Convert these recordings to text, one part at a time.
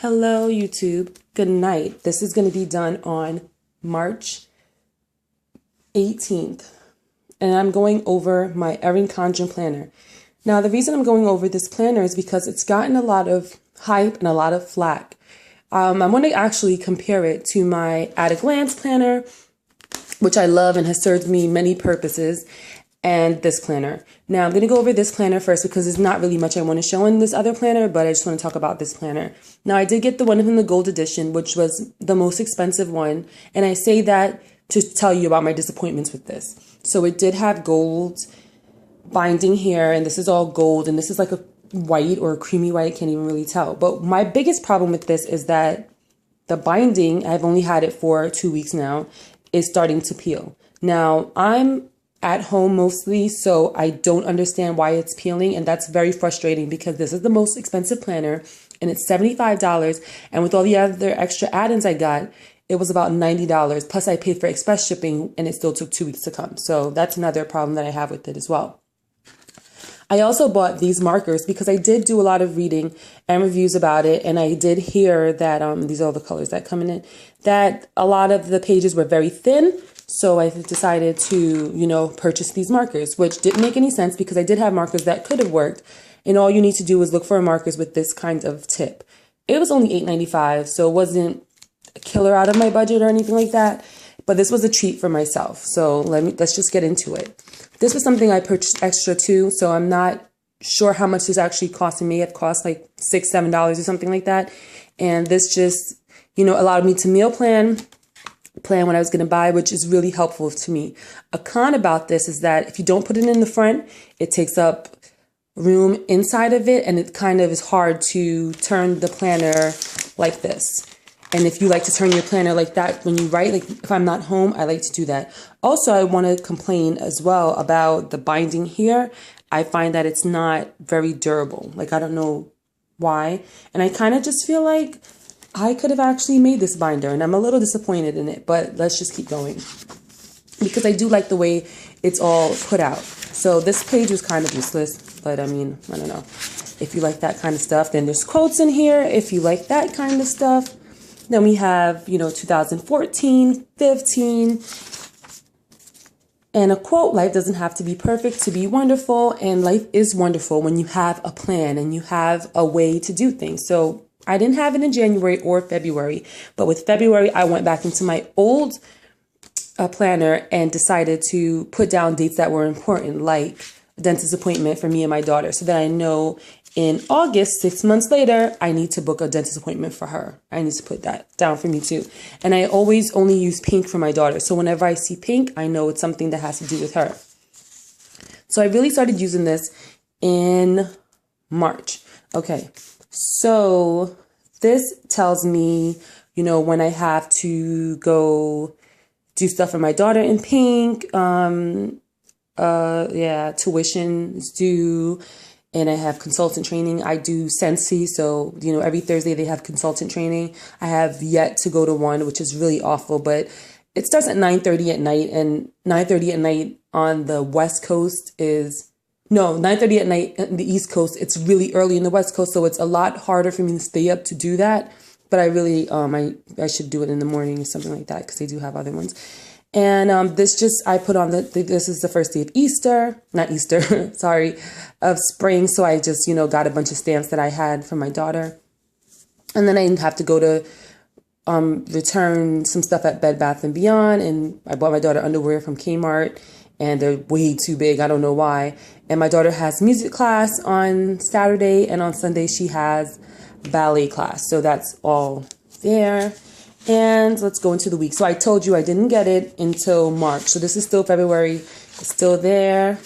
Hello, YouTube. Good night. This is going to be done on March 18th, and I'm going over my Erin Condren planner. Now, the reason I'm going over this planner is because it's gotten a lot of hype and a lot of flack. I want to actually compare it to my At a Glance planner, which I love and has served me many purposes, and this planner. Now, I'm going to go over this planner first because there's not really much I want to show in this other planner, but I just want to talk about this planner. Now, I did get the one in the gold edition, which was the most expensive one, and I say that to tell you about my disappointments with this. So it did have gold binding here, and this is all gold, and this is like a white or a creamy white, I can't even really tell. But my biggest problem with this is that the binding, I've only had it for 2 weeks now, is starting to peel. Now, I'm at home mostly, so I don't understand why it's peeling, and that's very frustrating because this is the most expensive planner and it's $75, and with all the other extra add-ins I got, it was about $90, plus I paid for express shipping and it still took 2 weeks to come. So that's another problem that I have with it as well. I also bought these markers because I did do a lot of reading and reviews about it, and I did hear that these are all the colors that come in it, that a lot of the pages were very thin. So I decided to, purchase these markers, which didn't make any sense because I did have markers that could have worked. And all you need to do is look for markers with this kind of tip. It was only $8.95, so it wasn't a killer out of my budget or anything like that. But this was a treat for myself. So let's just get into it. This was something I purchased extra too, so I'm not sure how much this actually costing me. It cost like $6, $7 or something like that. And this just, allowed me to meal plan what I was going to buy, which is really helpful to me. A con about this is that if you don't put it in the front, it takes up room inside of it, and it kind of is hard to turn the planner like this. And if you like to turn your planner like that when you write, like if I'm not home, I like to do that. Also, I want to complain as well about the binding here. I find that it's not very durable. Like, I don't know why. And I kind of just feel like I could have actually made this binder, and I'm a little disappointed in it, but let's just keep going because I do like the way it's all put out. So this page was kind of useless, but I mean, I don't know. If you like that kind of stuff, then there's quotes in here. If you like that kind of stuff, then we have, 2014, 15, and a quote, life doesn't have to be perfect to be wonderful, and life is wonderful when you have a plan and you have a way to do things. So I didn't have it in January or February, but with February, I went back into my old planner and decided to put down dates that were important, like a dentist appointment for me and my daughter, so that I know in August, 6 months later, I need to book a dentist appointment for her. I need to put that down for me too. And I always only use pink for my daughter. So whenever I see pink, I know it's something that has to do with her. So I really started using this in March. Okay. So this tells me, when I have to go do stuff for my daughter in pink. Tuition is due, and I have consultant training. I do Sensi, so, every Thursday they have consultant training. I have yet to go to one, which is really awful, but it starts at 9:30 at night, and 9:30 at night on the West Coast is... No, 9:30 at night on the East Coast. It's really early in the West Coast, so it's a lot harder for me to stay up to do that. But I really, I should do it in the morning or something like that because they do have other ones. And I put on this is the first day of Easter, not Easter, sorry, of spring. So I just, got a bunch of stamps that I had for my daughter. And then I have to go to return some stuff at Bed Bath & Beyond. And I bought my daughter underwear from Kmart, and they're way too big. I don't know why. And my daughter has music class on Saturday, and on Sunday she has ballet class. So that's all there. And let's go into the week. So I told you I didn't get it until March. So this is still February. It's still there.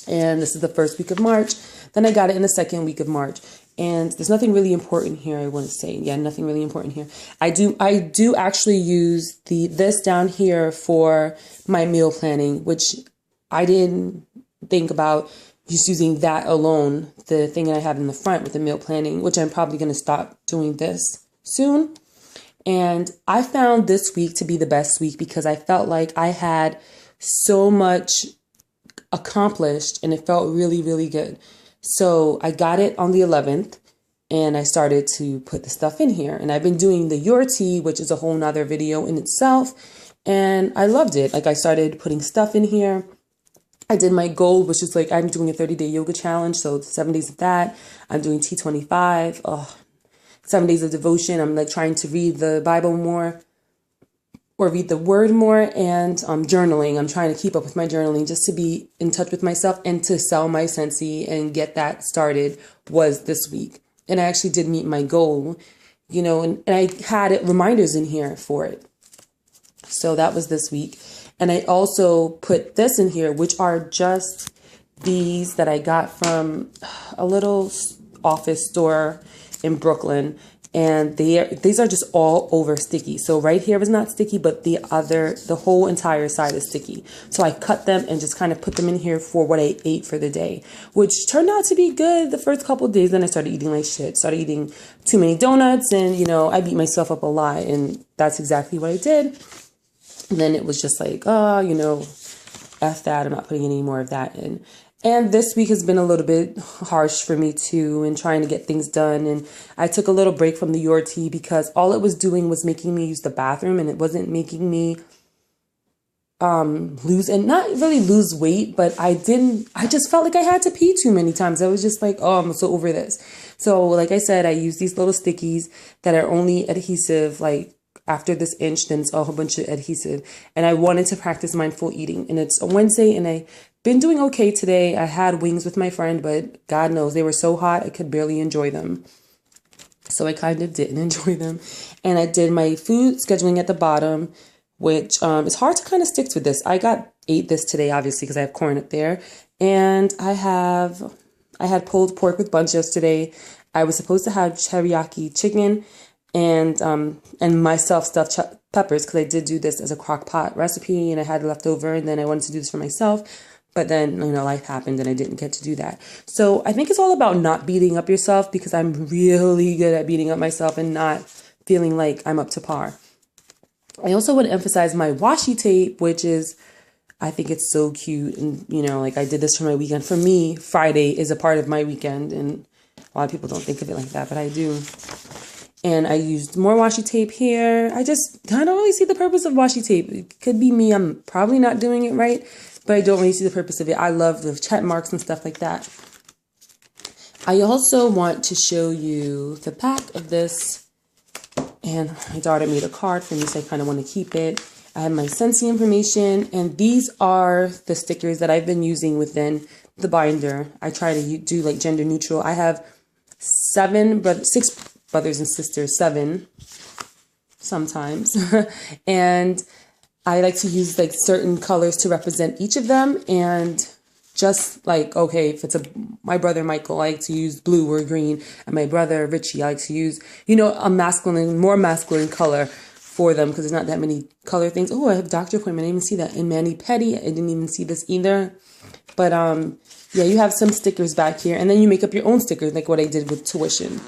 And this is the first week of March. Then I got it in the second week of March. And there's nothing really important here, I want to say. Yeah, nothing really important here. I do actually use this down here for my meal planning, which I didn't think about just using that alone, the thing that I have in the front with the meal planning, which I'm probably going to stop doing this soon. And I found this week to be the best week because I felt like I had so much accomplished and it felt really, really good. So I got it on the 11th, and I started to put the stuff in here. And I've been doing the Your Tea, which is a whole nother video in itself. And I loved it. Like I started putting stuff in here. I did my goal, which is like I'm doing a 30-day yoga challenge. So 7 days of that. I'm doing T25. 7 days of devotion. I'm like trying to read the Bible more or read the word more, and journaling. I'm trying to keep up with my journaling just to be in touch with myself and to sell my Scentsy and get that started was this week. And I actually did meet my goal, you know, and I had reminders in here for it. So that was this week. And I also put this in here, which are just these that I got from a little office store in Brooklyn. And these are just all over sticky. So right here is not sticky, but the whole entire side is sticky. So I cut them and just kind of put them in here for what I ate for the day, which turned out to be good the first couple of days. Then I started eating like shit, started eating too many donuts, and, you know, I beat myself up a lot, and that's exactly what I did. And then it was just like, oh, you know, F that, I'm not putting any more of that in. And this week has been a little bit harsh for me too, and trying to get things done. And I took a little break from the Your Tea because all it was doing was making me use the bathroom, and it wasn't making me lose, and not really lose weight, but I just felt like I had to pee too many times. I was just like, oh, I'm so over this. So like I said, I use these little stickies that are only adhesive, like after this inch, then it's a whole bunch of adhesive. And I wanted to practice mindful eating, and it's a Wednesday, and I been doing okay today. I had wings with my friend, but God knows they were so hot I could barely enjoy them. So I kind of didn't enjoy them. And I did my food scheduling at the bottom, which is hard to kind of stick with this. I ate this today, obviously, because I have corn up there. And I had pulled pork with buns yesterday. I was supposed to have teriyaki chicken and myself stuffed peppers, because I did do this as a crock pot recipe and I had it left over, and then I wanted to do this for myself. But then, you know, life happened and I didn't get to do that. So I think it's all about not beating up yourself, because I'm really good at beating up myself and not feeling like I'm up to par. I also want to emphasize my washi tape, which is, I think it's so cute. And, you know, like I did this for my weekend. For me, Friday is a part of my weekend, and a lot of people don't think of it like that, but I do. And I used more washi tape here. I don't really see the purpose of washi tape. It could be me. I'm probably not doing it right, but I don't really see the purpose of it. I love the check marks and stuff like that. I also want to show you the back of this. And my daughter made a card for me, so I kind of want to keep it. I have my Scentsy information, and these are the stickers that I've been using within the binder. I try to do like gender neutral. I have 6 brothers and sisters, 7 sometimes. And I like to use like certain colors to represent each of them. And just like, okay, if it's my brother Michael, I like to use blue or green. And my brother Richie, I like to use, you know, more masculine color for them, because there's not that many color things. Oh, I have a doctor appointment. I didn't even see that. And Manny Petty, I didn't even see this either. But yeah, you have some stickers back here. And then you make up your own stickers, like what I did with tuition.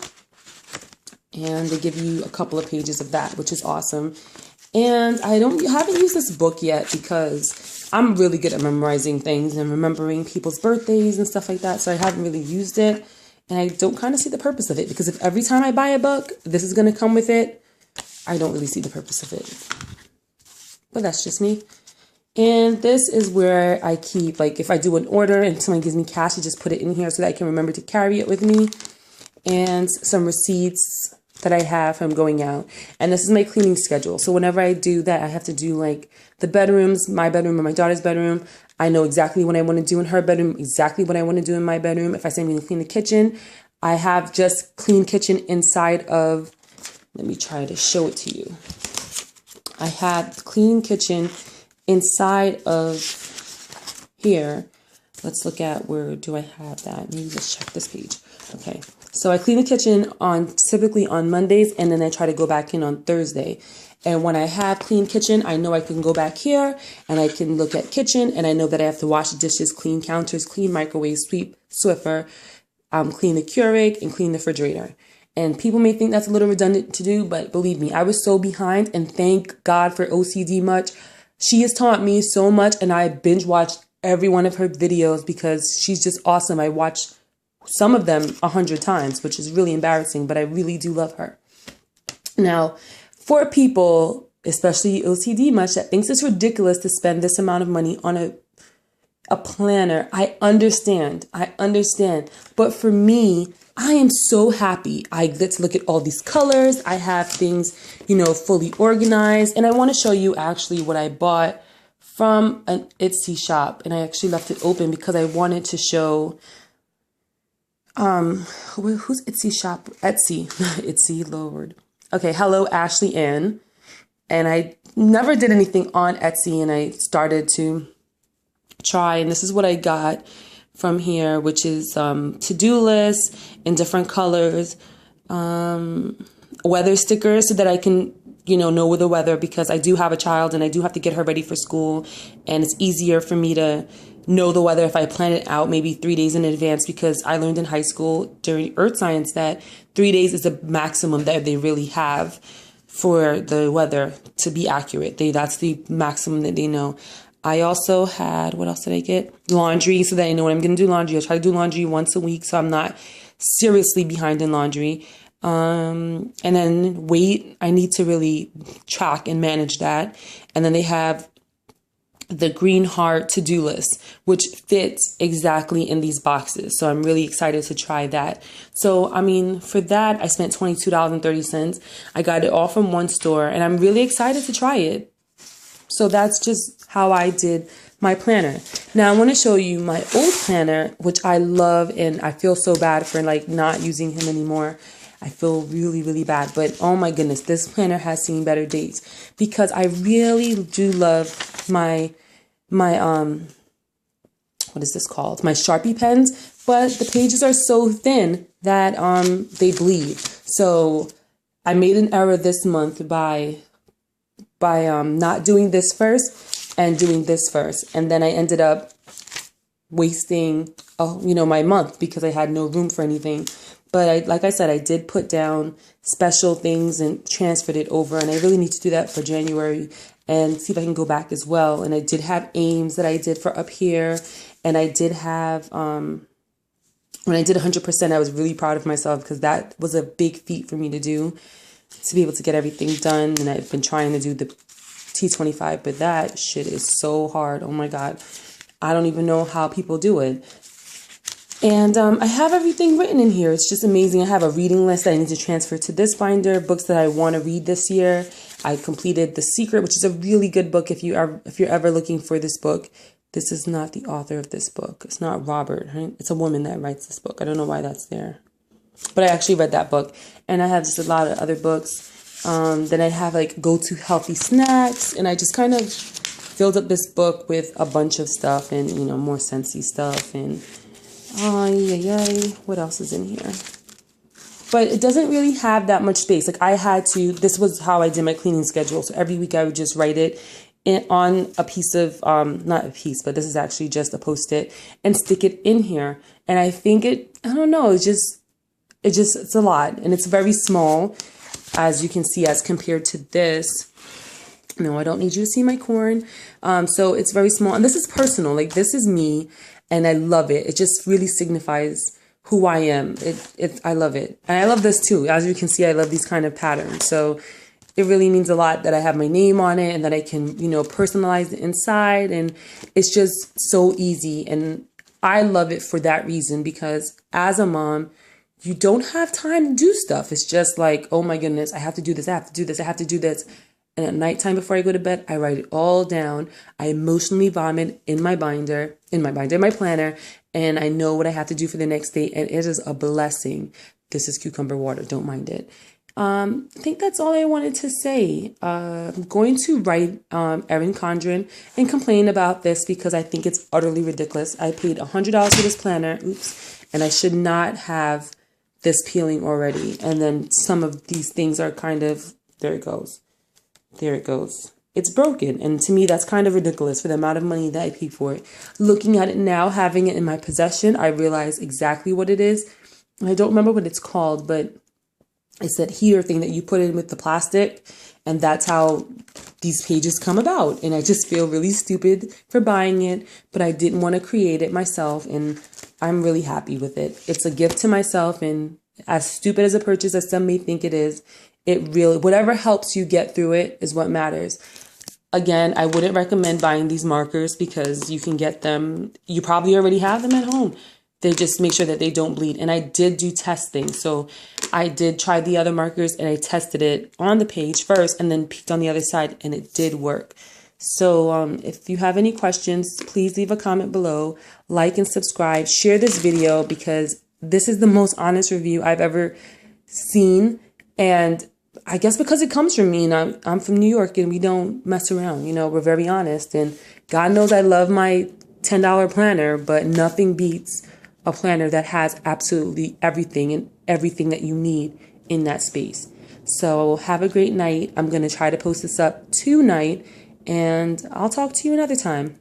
And they give you a couple of pages of that, which is awesome. And I haven't used this book yet, because I'm really good at memorizing things and remembering people's birthdays and stuff like that. So I haven't really used it. And I don't kind of see the purpose of it, because if every time I buy a book, this is going to come with it, I don't really see the purpose of it. But that's just me. And this is where I keep, like, if I do an order and someone gives me cash, I just put it in here so that I can remember to carry it with me. And some receipts that I have from going out. And this is my cleaning schedule. So whenever I do that, I have to do like the bedrooms, my bedroom or my daughter's bedroom. I know exactly what I want to do in her bedroom, exactly what I want to do in my bedroom. If I say I'm going to clean the kitchen, I have just clean kitchen inside of, let me try to show it to you. I have clean kitchen inside of here. Let's look at, where do I have that? Maybe let's check this page. Okay. So I clean the kitchen typically on Mondays, and then I try to go back in on Thursday. And when I have clean kitchen, I know I can go back here and I can look at kitchen, and I know that I have to wash dishes, clean counters, clean microwave, sweep, Swiffer, clean the Keurig, and clean the refrigerator. And people may think that's a little redundant to do, but believe me, I was so behind, and thank God for OCD much. She has taught me so much, and I binge watched every one of her videos because she's just awesome. I watched some of them 100 times, which is really embarrassing, but I really do love her. Now, for people, especially OCD much, that thinks it's ridiculous to spend this amount of money on a planner, I understand. But for me, I am so happy. I get to look at all these colors. I have things, fully organized. And I want to show you actually what I bought from an Etsy shop. And I actually left it open because I wanted to show, who's Etsy shop? Etsy, Etsy, Lord. Okay, hello, Ashley Ann. And I never did anything on Etsy, and I started to try, and this is what I got from here, which is to-do lists in different colors, weather stickers so that I can, know the weather, because I do have a child and I do have to get her ready for school, and it's easier for me to know the weather if I plan it out maybe 3 days in advance, because I learned in high school during earth science that 3 days is the maximum that they really have for the weather to be accurate. That's the maximum that they know. I also had, what else did I get? Laundry, so that I know when I'm going to do laundry. I try to do laundry once a week, so I'm not seriously behind in laundry. And then weight, I need to really track and manage that. And then they have the green heart to-do list, which fits exactly in these boxes. So I'm really excited to try that. So, for that, I spent $22.30. I got it all from one store, and I'm really excited to try it. So that's just how I did my planner. Now I want to show you my old planner, which I love, and I feel so bad for not using him anymore. I feel really, really bad. But oh my goodness, this planner has seen better days, because I really do love my what is this called? My Sharpie pens, but the pages are so thin that they bleed. So I made an error this month by not doing this first and doing this first, and then I ended up wasting my month because I had no room for anything. But like I said, I did put down special things and transferred it over, and I really need to do that for January and see if I can go back as well. And I did have aims that I did for up here, and I did have when I did 100%, I was really proud of myself, because that was a big feat for me to do, to be able to get everything done. And I've been trying to do the T25, but that shit is so hard. Oh my God. I don't even know how people do it. And I have everything written in here. It's just amazing. I have a reading list that I need to transfer to this binder, books that I want to read this year. I completed The Secret, which is a really good book if you're ever looking for this book. This is not the author of this book. It's not Robert, right? It's a woman that writes this book. I don't know why that's there. But I actually read that book. And I have just a lot of other books. Then I have Go To Healthy Snacks. And I just kind of filled up this book with a bunch of stuff and, more sensey stuff. And what else is in here? But it doesn't really have that much space. This was how I did my cleaning schedule. So every week I would just write it on a piece of, not a piece, but this is actually just a Post-it, and stick it in here. And I think it's a lot. And it's very small, as you can see, as compared to this. No, I don't need you to see my corn. So it's very small. And this is personal. This is me. And I love it. It just really signifies who I am. I love it. And I love this too. As you can see, I love these kind of patterns. So it really means a lot that I have my name on it, and that I can, personalize the inside. And it's just so easy. And I love it for that reason, because as a mom, you don't have time to do stuff. It's just oh my goodness, I have to do this. I have to do this. I have to do this. And at nighttime before I go to bed, I write it all down. I emotionally vomit in my planner, and I know what I have to do for the next day. And it is a blessing. This is cucumber water. Don't mind it. I think that's all I wanted to say. I'm going to write Erin Condren and complain about this, because I think it's utterly ridiculous. I paid $100 for this planner. Oops. And I should not have this peeling already. And then some of these things are there it goes. There it goes. It's broken. And to me, that's kind of ridiculous for the amount of money that I paid for it. Looking at it now, having it in my possession, I realize exactly what it is. And I don't remember what it's called, but it's that heater thing that you put in with the plastic. And that's how these pages come about. And I just feel really stupid for buying it, but I didn't want to create it myself. And I'm really happy with it. It's a gift to myself, and as stupid as a purchase as some may think it is, it really, whatever helps you get through it is what matters. Again, I wouldn't recommend buying these markers because you can get them, you probably already have them at home. They just make sure that they don't bleed. And I did do testing. So I did try the other markers and I tested it on the page first and then peeked on the other side, and it did work. So if you have any questions, please leave a comment below, like and subscribe, share this video because this is the most honest review I've ever seen. And I guess because it comes from me, and I'm from New York and we don't mess around, you know, we're very honest. And God knows I love my $10 planner, but nothing beats a planner that has absolutely everything and everything that you need in that space. So have a great night. I'm going to try to post this up tonight, and I'll talk to you another time.